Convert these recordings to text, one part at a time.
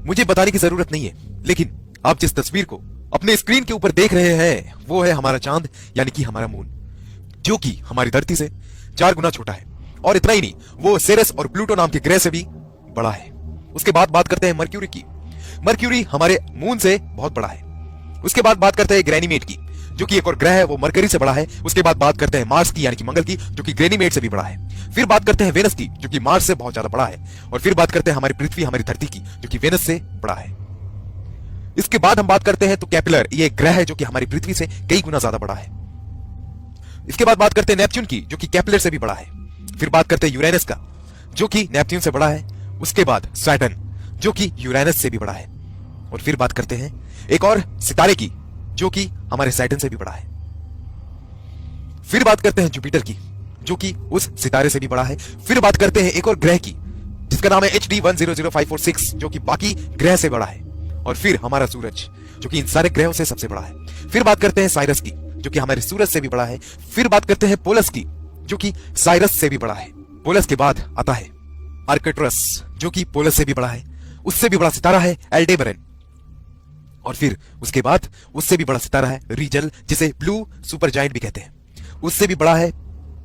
मुझे बताने की जरूरत नहीं है, लेकिन आप जिस तस्वीर को अपने स्क्रीन के ऊपर देख रहे हैं वो है हमारा चांद यानी कि हमारा मून, जो कि हमारी धरती से 4 गुना छोटा है। और इतना ही नहीं, वो सेरस और प्लूटो नाम के ग्रह से भी बड़ा है। उसके बाद बात करते हैं मर्क्यूरी की। मर्क्यूरी हमारे मून से बहुत बड़ा है। उसके बाद बात करते हैं ग्रैनीमेट की, जो कि एक और ग्रह है, वो मरकरी से बड़ा है। उसके बाद बात करते हैं मार्स की यानी कि मंगल की, जो कि ग्रैनीमेट से भी बड़ा है। फिर बात करते हैं वेनस की, जो कि मार्स से बहुत ज्यादा बड़ा है। और फिर बात करते हैं हमारी पृथ्वी, हमारी धरती की, जो कि वेनस से बड़ा है। इसके बाद हम बात करते हैं तो कैपिलर, ये ग्रह है जो कि हमारी पृथ्वी से कई गुना ज्यादा बड़ा है। इसके बाद बात करते हैं नेपच्यून की, जो कि कैपिलर से भी बड़ा है। फिर बात करते हैं यूरेनस का, जो कि नेपच्यून से बड़ा है। उसके बाद सैटर्न, जो कि यूरेनस से भी बड़ा है। और फिर बात करते हैं एक और सितारे की, जो कि हमारे सैटर्न से भी बड़ा है। फिर बात करते हैं जुपिटर की, जो कि उस सितारे से भी बड़ा है। फिर बात करते हैं एक और ग्रह की, जिसका नाम है HD 100546, जो कि बाकी ग्रह से बड़ा है। और फिर हमारा सूरज, जो कि इन सारे ग्रहों से सबसे बड़ा है। फिर बात करते हैं साइरस की, जो कि हमारे सूरज से भी बड़ा है। फिर बात करते हैं पोलस की, जो कि साइरस से भी बड़ा है। पोलस के बाद आता है आर्कटुरस, जो कि पोलस से भी बड़ा है। उससे भी बड़ा सितारा है एल्डेबरन। और फिर उसके बाद उससे भी बड़ा सितारा है रीजल, जिसे ब्लू सुपर जायंट भी कहते हैं। उससे भी बड़ा है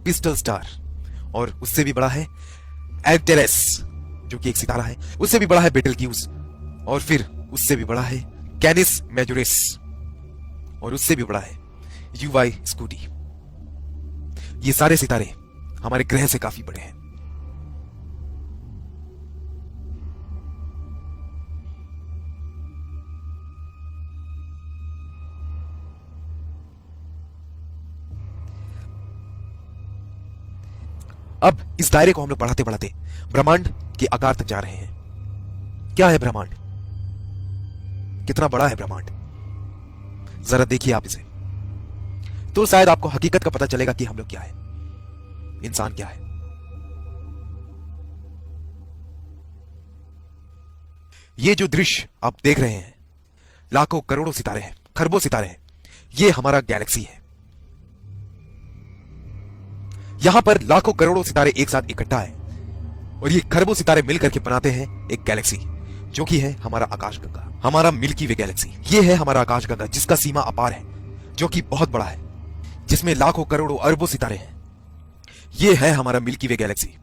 पिस्टल स्टार। और उससे भी बड़ा है एल्टेरेस, जो कि एक सितारा है। उससे भी बड़ा है बेटलग्यूज। और फिर उससे भी बड़ा है कैनिस मेजोरिस। और उससे भी बड़ा है यूवाई स्कूटी। ये सारे सितारे हमारे ग्रह से काफी बड़े हैं। अब इस दायरे को हम लोग बढ़ाते बढ़ाते ब्रह्मांड के आकार तक जा रहे हैं। क्या है ब्रह्मांड? कितना बड़ा है ब्रह्मांड? जरा देखिए आप इसे, तो शायद आपको हकीकत का पता चलेगा कि हम लोग क्या है, इंसान क्या है। ये जो दृश्य आप देख रहे हैं, लाखों करोड़ों सितारे हैं, खरबों सितारे हैं, ये हमारा गैलेक्सी है। यहां पर लाखों करोड़ों सितारे एक साथ इकट्ठा है और ये खरबों सितारे मिलकर के बनाते हैं एक गैलेक्सी, जो कि है हमारा आकाशगंगा, हमारा मिल्की वे गैलेक्सी। ये है हमारा आकाशगंगा, जिसका सीमा अपार है, जो कि बहुत बड़ा है, जिसमें लाखों करोड़ों अरबों सितारे हैं। ये है हमारा मिल्की वे गैलेक्सी।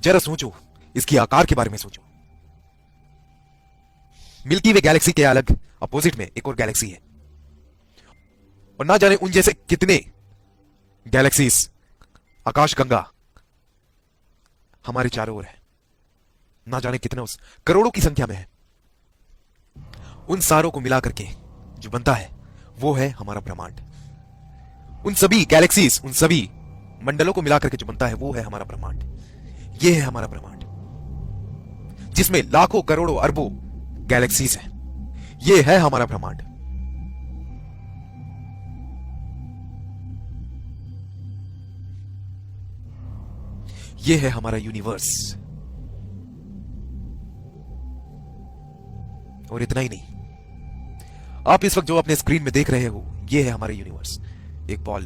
जरा सोचो, इसकी आकार के बारे में सोचो। मिल्की वे गैलेक्सी के अलग अपोजिट में एक और गैलेक्सी है, और ना जाने उन जैसे कितने गैलेक्सीज, आकाशगंगा हमारे चारों ओर है। ना जाने कितने, उस करोड़ों की संख्या में है। उन सारों को मिलाकर के जो बनता है वो है हमारा ब्रह्मांड। उन सभी गैलेक्सीज, उन सभी मंडलों को मिलाकर के जो बनता है वो है हमारा ब्रह्मांड। ये है हमारा ब्रह्मांड, जिसमें लाखों करोड़ों अरबों गैलेक्सीज हैं। ये है हमारा ब्रह्मांड। ये है हमारा यूनिवर्स। और इतना ही नहीं, आप इस वक्त जो अपने स्क्रीन में देख रहे हो, ये है हमारा यूनिवर्स, एक बॉल।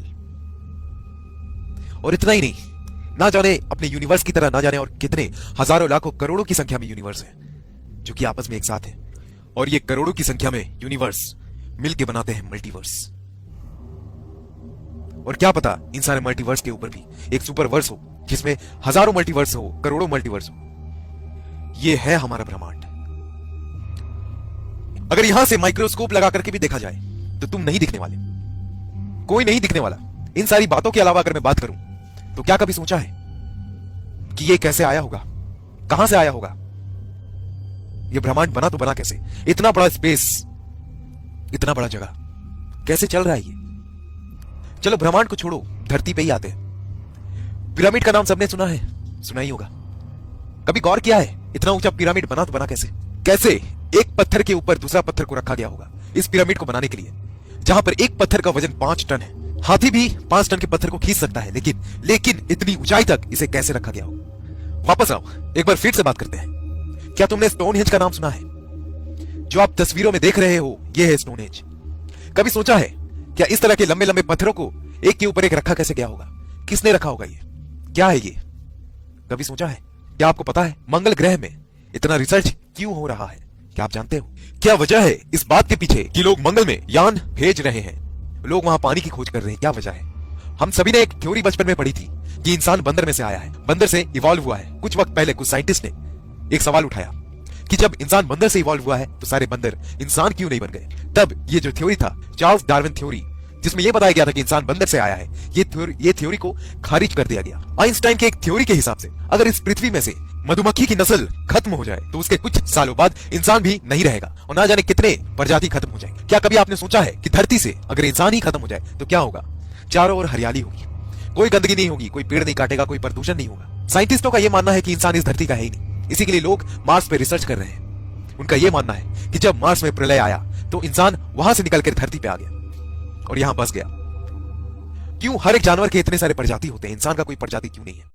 और इतना ही नहीं, ना जाने अपने यूनिवर्स की तरह ना जाने और कितने हजारों लाखों करोड़ों की संख्या में यूनिवर्स है, जो कि आपस में एक साथ है। और ये करोड़ों की संख्या में यूनिवर्स मिलके बनाते हैं मल्टीवर्स। और क्या पता इन सारे मल्टीवर्स के ऊपर भी एक सुपरवर्स हो, जिसमें हजारों मल्टीवर्स हो, करोड़ों मल्टीवर्स हो। यह है हमारा ब्रह्मांड। अगर यहां से माइक्रोस्कोप लगा करके भी देखा जाए तो तुम नहीं दिखने वाले, कोई नहीं दिखने वाला। इन सारी बातों के अलावा अगर मैं बात करूं तो क्या कभी सोचा है कि यह कैसे आया होगा, कहां से आया होगा? यह ब्रह्मांड बना तो बना कैसे? इतना बड़ा स्पेस, इतना बड़ा जगह, कैसे चल रहा है ये? चलो ब्रह्मांड को छोड़ो, धरती पे ही आते हैं। पिरामिड का नाम सबने सुना है, सुना ही होगा। कभी गौर किया है इतना ऊंचा पिरामिड बना तो बना कैसे? कैसे एक पत्थर के ऊपर दूसरा पत्थर को रखा गया होगा इस पिरामिड को बनाने के लिए, जहां पर एक पत्थर का वजन 5 टन है। हाथी भी 5 टन के पत्थर को खींच सकता है, लेकिन इतनी ऊंचाई तक इसे कैसे रखा गया होगा? वापस आओ, एक बार फिर से बात करते हैं। क्या तुमने स्टोनहेंज का नाम सुना है? जो आप तस्वीरों में देख रहे हो, यह है स्टोनहेंज। कभी सोचा है क्या इस तरह के लंबे लंबे पत्थरों को एक के ऊपर एक रखा कैसे गया होगा? किसने रखा होगा? ये क्या है? ये कभी सोचा है? क्या आपको पता है मंगल ग्रह में इतना रिसर्च क्यों हो रहा है? क्या आप जानते हो क्या वजह है इस बात के पीछे कि लोग मंगल में यान भेज रहे हैं, लोग वहां पानी की खोज कर रहे हैं? क्या वजह है? हम सभी ने एक थ्योरी बचपन में पढ़ी थी कि इंसान बंदर में से आया है, बंदर से इवॉल्व हुआ है। कुछ वक्त पहले कुछ साइंटिस्ट ने एक सवाल उठाया कि जब इंसान बंदर से इवॉल्व हुआ है तो सारे बंदर इंसान क्यों नहीं बन गए? तब ये जो थ्योरी था चार्ल्स डार्विन थ्योरी, जिसमें यह बताया गया था कि इंसान बंदर से आया है, ये थ्योरी को खारिज कर दिया गया। आइंस्टाइन के एक थ्योरी के हिसाब से अगर इस पृथ्वी में से मधुमक्खी की नस्ल खत्म हो जाए तो उसके कुछ सालों बाद इंसान भी नहीं रहेगा और ना जाने कितने प्रजाति खत्म हो जाएंगे। क्या कभी आपने सोचा है कि धरती से अगर इंसान ही खत्म हो जाए तो क्या होगा? चारों ओर हरियाली होगी, कोई गंदगी नहीं होगी, कोई पेड़ नहीं काटेगा, कोई प्रदूषण नहीं होगा। साइंटिस्टों का यह मानना है कि इंसान इस धरती का है ही नहीं, इसी के लिए लोग मार्स पे रिसर्च कर रहे हैं। उनका यह मानना है कि जब मार्स में प्रलय आया तो इंसान वहां से निकलकर धरती पे आ गया और यहां बस गया। क्यों हर एक जानवर के इतने सारे प्रजाति होते हैं, इंसान का कोई प्रजाति क्यों नहीं है?